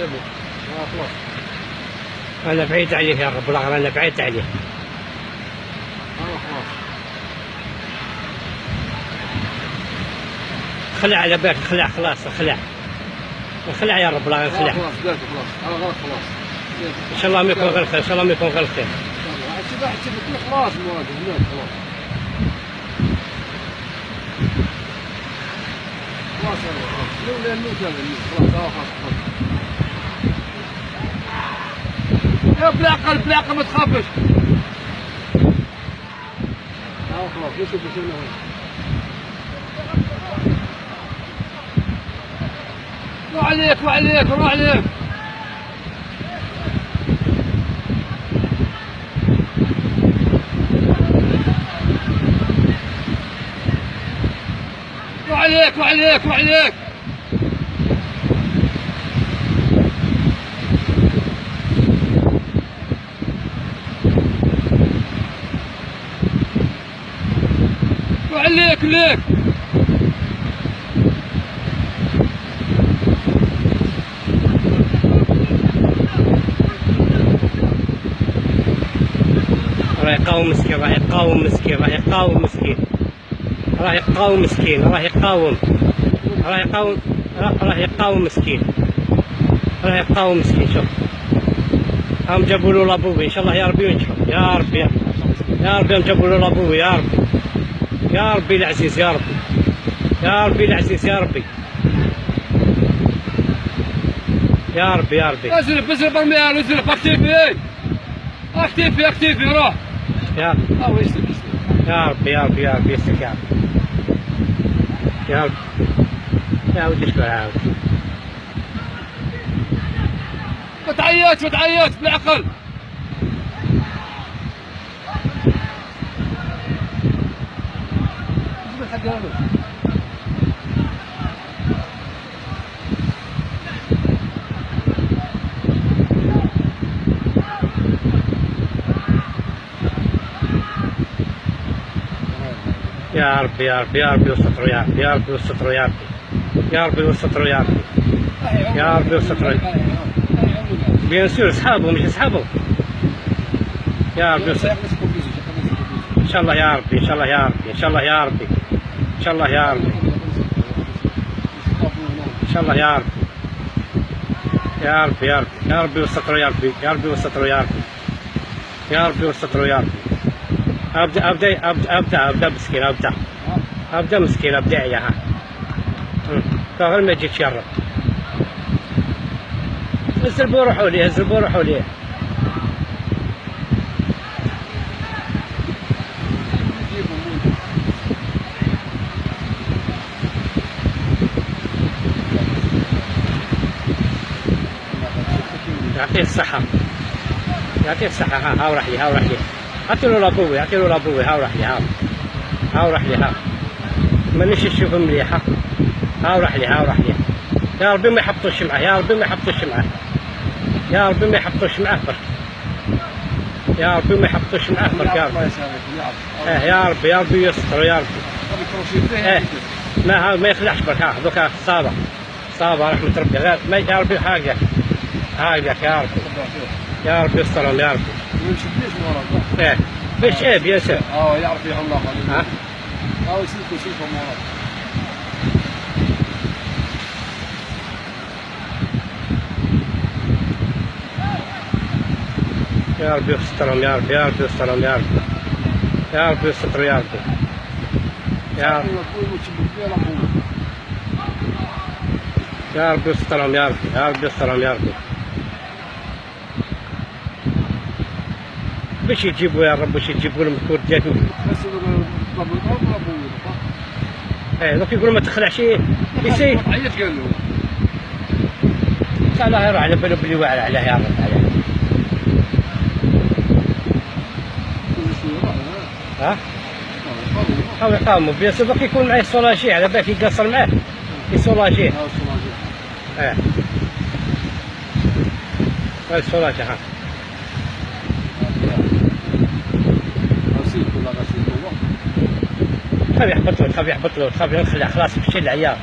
خلاص. انا بعيد عليه يا رب العالمين، انا بعيد عليه. خلاص. خلع على بالك، خلع خلاص، خلع يا رب العالمين، خلع. خلاص خلاص على غلط خلاص. ان شاء الله ما يكون غير خير، ان شاء الله ما يكون غير خير. خلاص المواد خلاص. خلاص لولا النوت خلاص. يا بالعقل ما تخافش. خلاص نشوف شنو هو. روح عليك روح عليك. روح عليك. ليك راح يقاوم مسكين، راح يقاوم مسكين، راح يقاوم مسكين، راح يقاوم مسكين، راح يقاوم، راح يقاوم، راح يقاوم مسكين، راح يقاوم مسكين. شوف هم جابوا له لابوي، ان شاء الله يا ربي ينجح، يا رب يا رب هم جابوا له لابوي، يا رب يا ربي العزيز، يا ربي يا ربي العزيز، يا ربي يا ربي يا ربي. ازرب برميال، ازرب اكتيفي روح. يا ربي يا ربي يا ربي يستر، يا ربي يا ربي يا ودي اشكر يا ودي. ما تعيطش بالعقل. يا ربي يا ربي يا ربي وستروا، يا ربي يا ربي وستروا، يا ربي يا ربي وستروا، يا ربي يا ربي وستروا. بيان سور اصحابه مش اصحابه. يا ربي وستروا ان شاء الله، يا ربي ان شاء الله، يا ربي ان شاء الله، يا ربي ان شاء الله، يا ربي ان شاء الله، يا ربي يا ربي يا ربي يا ربي وستروا، يا ربي يا ربي وستروا، يا ربي يا ربي وستروا، يا ربي. ابدا مسكين، ابدا مسكين، ابدا ياها غير ما يجيك يشرب. ازربوا روحوا ليه. يعطيه الصحة، ها وراح لي، اعطي له لابوي، ها وراح لي، مانيش نشوف مليح، ها وراح لي. يا ربي ما يحبطوش معاه، يا ربي ما يحبطوش معاه برك، يا ربي ما يحبطوش معاه برك، يا ربي يا ربي يستر، يا ربي ما يخلعش برك. دوكا صابة رحمة ربي، غير ما يا ربي حاجك يا ربي يسترهم، يا ربي ما نشدنيش موراك. باش بيان سور. يعرف يعلق عليه. يشوفهم موراك. يا ربي يسترهم، يا ربي يسترهم، يا ربي يستر، يا ربي يا ربي يسترهم، يا ربي يسترهم، يا ربي باش يجيبوا يا رب، باش يجيبوا لهم الكرديات. دوك يقولوا ما تخلعش يسير. عيط قال له الله يروح على باله بلي واعر عليه، يا رب عليه. هاو يقاوموا بيان سور، دوك يكون معاه سولاجي على بالك يقصر معاه يسولاجيه. هاي سولاجي ها. تخاف يحبط له تخاف ينخلع، خلاص مشي العيار.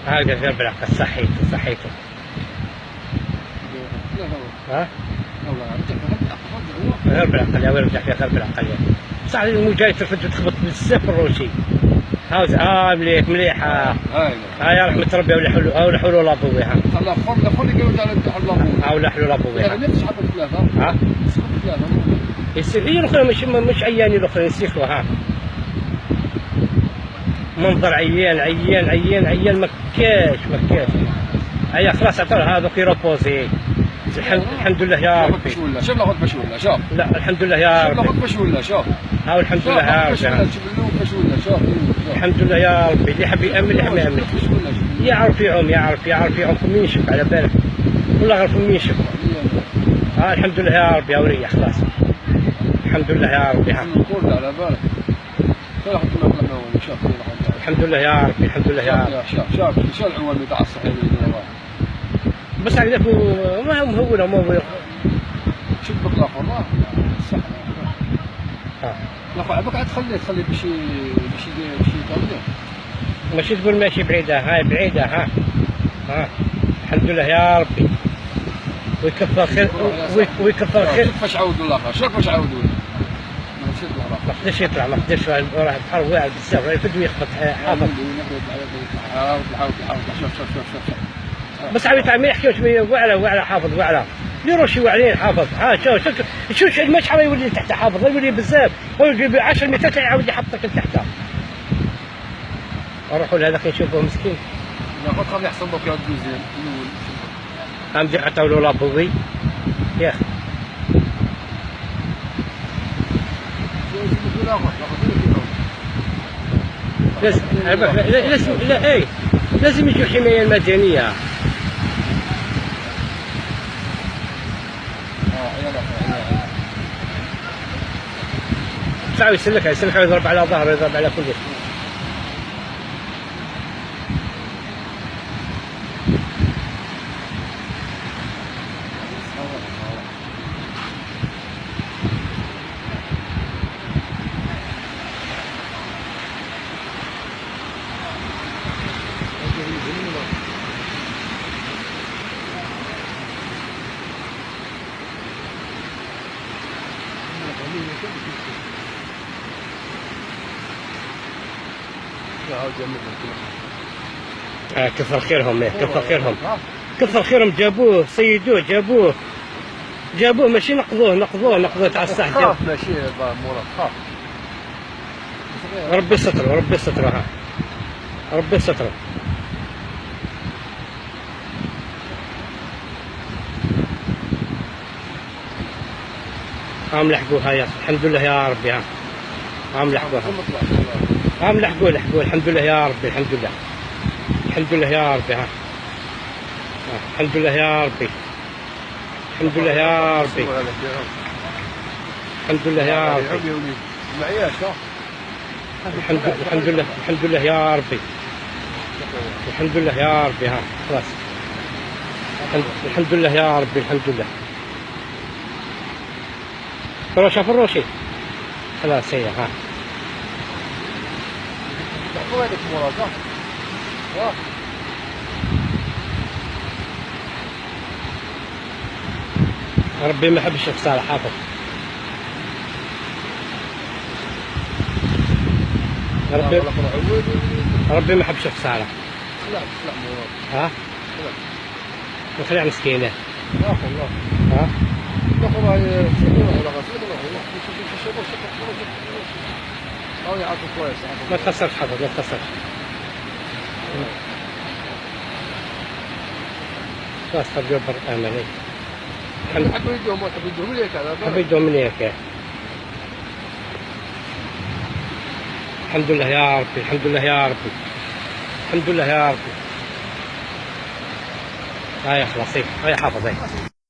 هذا غير بالعقل صحيته صحيته. ها؟ غير بالعقل يا ولد غير بالعقل يا صح. المجاي تخبط بزاف الروشي. هاوز مليح مليحه. هاي رحمة ربي ولا حول ولا قوة. ها خلى خلي قالوا تعالوا ولا حول ولا قوة. يعني نفس حبة ثلاثة. ها؟ ثلاثة. يصير هي الاخرى مش عيانين الاخرين يسيخوا. ها منظر عيان عيان عيان عيان مكاش. هيا خلاص عطوه هذا في روبوزي. الحمد لله يا ربي. شوف لا خذ بشوله شوف. لا الحمد لله يا ربي. شوف لا خذ بشوله شوف. ها الحمد لله يا ربي. شوف. الحمد لله يا ربي. اللي حب يأمن اللي حب يأمن. يعرف يعوم كم ينشف على بالك. والله غير كم ينشف. ها الحمد لله يا ربي يا ولي خلاص. الحمد لله يا ربي. ها على بالك. الحمد لله يا ربي. الحمد لله يا ربي. شو العنوان بتاع الصحيح بس هكذاك ما هو مهول ما هو. شوف بك الاخر صح. لا عباك عاد تخلي بشي طويل. ماشي تقول ماشي بعيدة. هاي بعيدة. ها الحمد لله يا ربي. ويكفى خير ويكفى خير. شوف فاش عاودوا الاخر شوف فاش عاودوا. ما قدرش يطلع ما قدرش راه البحر واعر بزاف راه يفد ويخبط حافظ. حاول شوف. بس عم يطلع ما يحكيوش واعره حافظ واعره. يديروا شي واعرين حافظ. ها شوف المشحره يولي تحت حافظ يولي بزاف ويجيب 10 متر يعاود يحطك لتحت. نروحوا لهذاك نشوفوه مسكين. لا خلي يحصل لك يا الجوزين الاول. عم جا عطاو له لابوي يا اخي. لازم يجوا الحماية المدنية. صعب يسلك يضرب على ظهره يضرب على كل شيء. كثر خيرهم كثر خيرهم جابوه جابوه ماشي نقضوه تاع الصح. خاف ماشي مراد خاف. ربي ستره ربي ستره. عم لحقوها يا الحمد لله يا ربي. عم لحقوها لحقوه الحمد لله يا ربي. الحمد لله يا ربي. الحمد لله يا ربي. الحمد لله يا ربي. الحمد لله يا ربي. الحمد لله يا ربي. الحمد لله يا ربي. خلاص الحمد لله يا ربي. الحمد لله. فروشي خلاص هي. ربي ما يحبش الخسارة حافظ. ربي ما يحبش الخسارة. ها نخليها مسكينة. ما تخسرش حافظ ما تخسرش. خلاص خذ يوبر امني. حبوا يدوم ليك. الحمد لله يا ربي. الحمد لله يا ربي. الحمد لله يا ربي. هاي خلاص هاي حافظ هاي.